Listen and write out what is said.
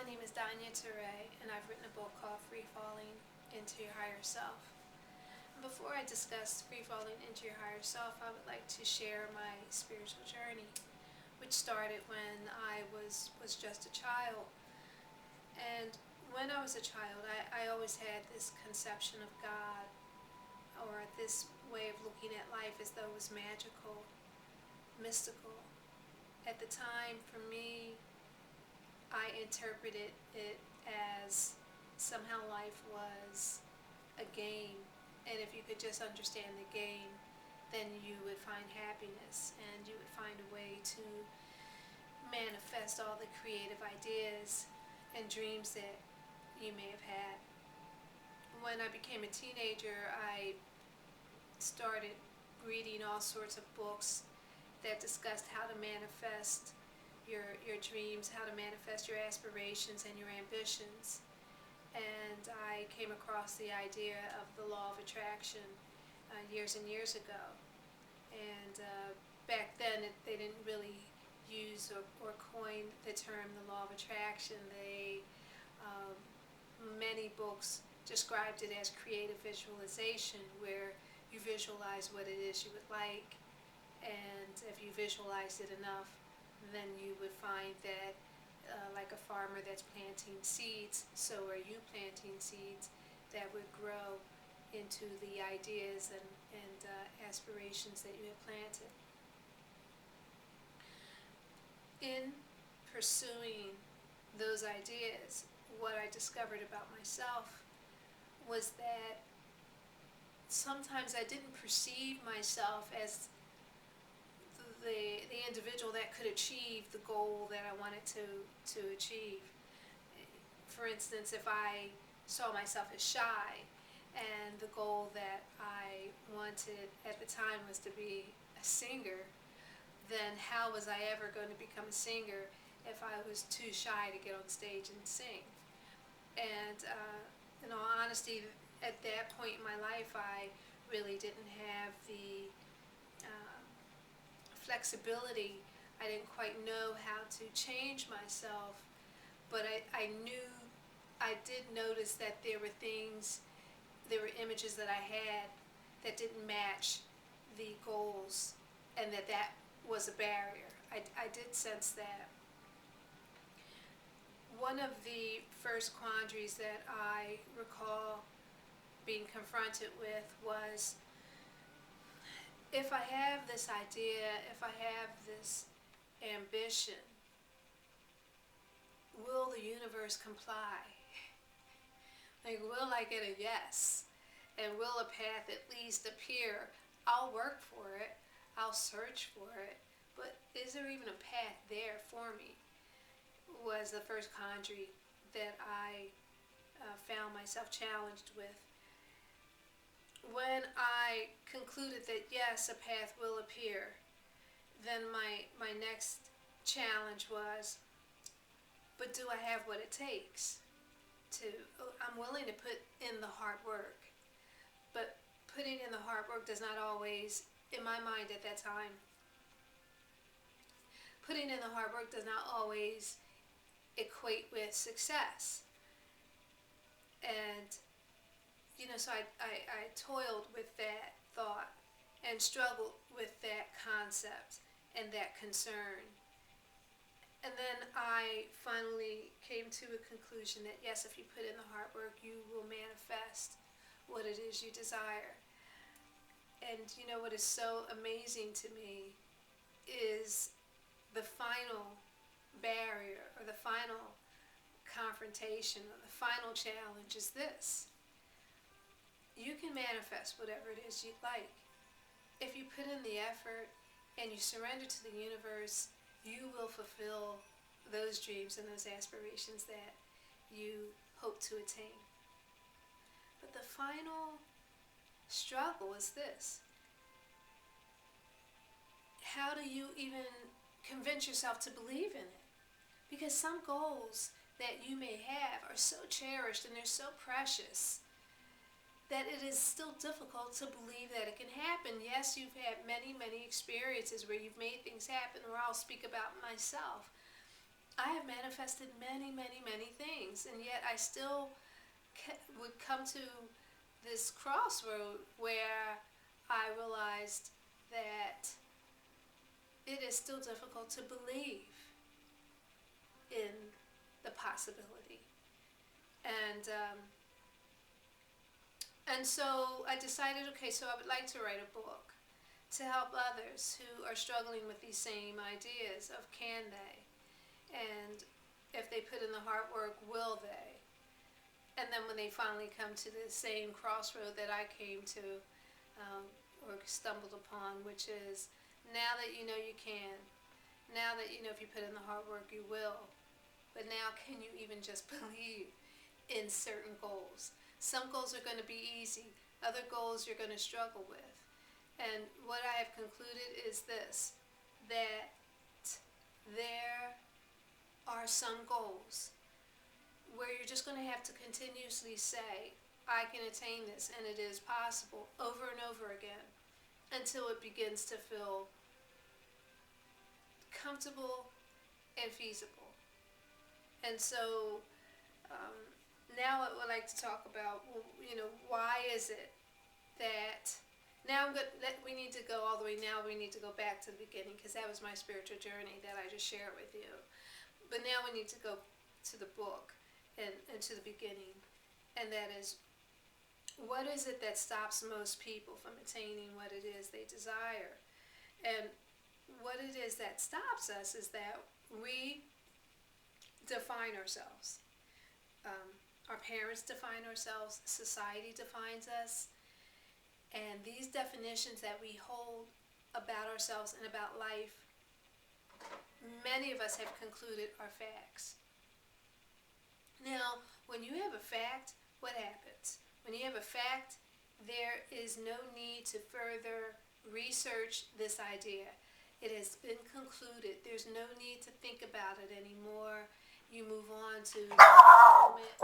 My name is Donya Ture, and I've written a book called Free Falling into Your Higher Self. Before I discuss free falling into your higher self, I would like to share my spiritual journey, which started when I was just a child. And when I was a child, I always had this conception of God, or this way of looking at life as though it was magical, mystical. At the time, for me, I interpreted it as somehow life was a game, and if you could just understand the game, then you would find happiness and you would find a way to manifest all the creative ideas and dreams that you may have had. When I became a teenager, I started reading all sorts of books that discussed how to manifest your dreams, how to manifest your aspirations and your ambitions. And I came across the idea of the law of attraction years and years ago. And back then, they didn't really use or coin the term the law of attraction. Many books described it as creative visualization, where you visualize what it is you would like, and if you visualized it enough, then you would find that, like a farmer that's planting seeds, so are you planting seeds that would grow into the ideas and aspirations that you have planted. In pursuing those ideas, what I discovered about myself was that sometimes I didn't perceive myself as the individual that could achieve the goal that I wanted to achieve. For instance, if I saw myself as shy, and the goal that I wanted at the time was to be a singer, then how was I ever going to become a singer if I was too shy to get on stage and sing? And in all honesty, at that point in my life, I really didn't have the flexibility. I didn't quite know how to change myself, but I did notice that there were images that I had that didn't match the goals, and that was a barrier. I did sense that. One of the first quandaries that I recall being confronted with was, if I have this idea, if I have this ambition, will the universe comply? Like, will I get a yes? And will a path at least appear? I'll work for it, I'll search for it, but is there even a path there for me? Was the first quandary that I found myself challenged with. When I concluded that yes, a path will appear, then my next challenge was, but do I have what it takes to? I'm willing to put in the hard work, but putting in the hard work does not always, in my mind at that time, putting in the hard work does not always equate with success. And so I toiled with that thought and struggled with that concept and that concern. And then I finally came to a conclusion that yes, if you put in the hard work, you will manifest what it is you desire. And what is so amazing to me is the final barrier, or the final confrontation, or the final challenge is this: you can manifest whatever it is you'd like. If you put in the effort and you surrender to the universe, you will fulfill those dreams and those aspirations that you hope to attain. But the final struggle is this: how do you even convince yourself to believe in it? Because some goals that you may have are so cherished and they're so precious that it is still difficult to believe that it can happen. Yes, you've had many, many experiences where you've made things happen, or I'll speak about myself. I have manifested many, many, many things, and yet I still would come to this crossroad where I realized that it is still difficult to believe in the possibility. And so I decided, okay, so I would like to write a book to help others who are struggling with these same ideas of can they, and if they put in the hard work, will they? And then when they finally come to the same crossroad that I came to, or stumbled upon, which is now that you know you can, now that you know if you put in the hard work you will, but now can you even just believe in certain goals? Some goals are going to be easy, other goals you're going to struggle with. And what I have concluded is this, that there are some goals where you're just going to have to continuously say, I can attain this and it is possible over and over again until it begins to feel comfortable and feasible. And so um, now I would like to talk about, well, why is it that now we need to go all the way. Now we need to go back to the beginning because that was my spiritual journey that I just shared with you. But now we need to go to the book and to the beginning, and that is, what is it that stops most people from attaining what it is they desire? And what it is that stops us is that we define ourselves. Our parents define ourselves, society defines us, and these definitions that we hold about ourselves and about life, many of us have concluded are facts. Now, when you have a fact, what happens? When you have a fact, there is no need to further research this idea. It has been concluded. There's no need to think about it anymore. You move on to the moment.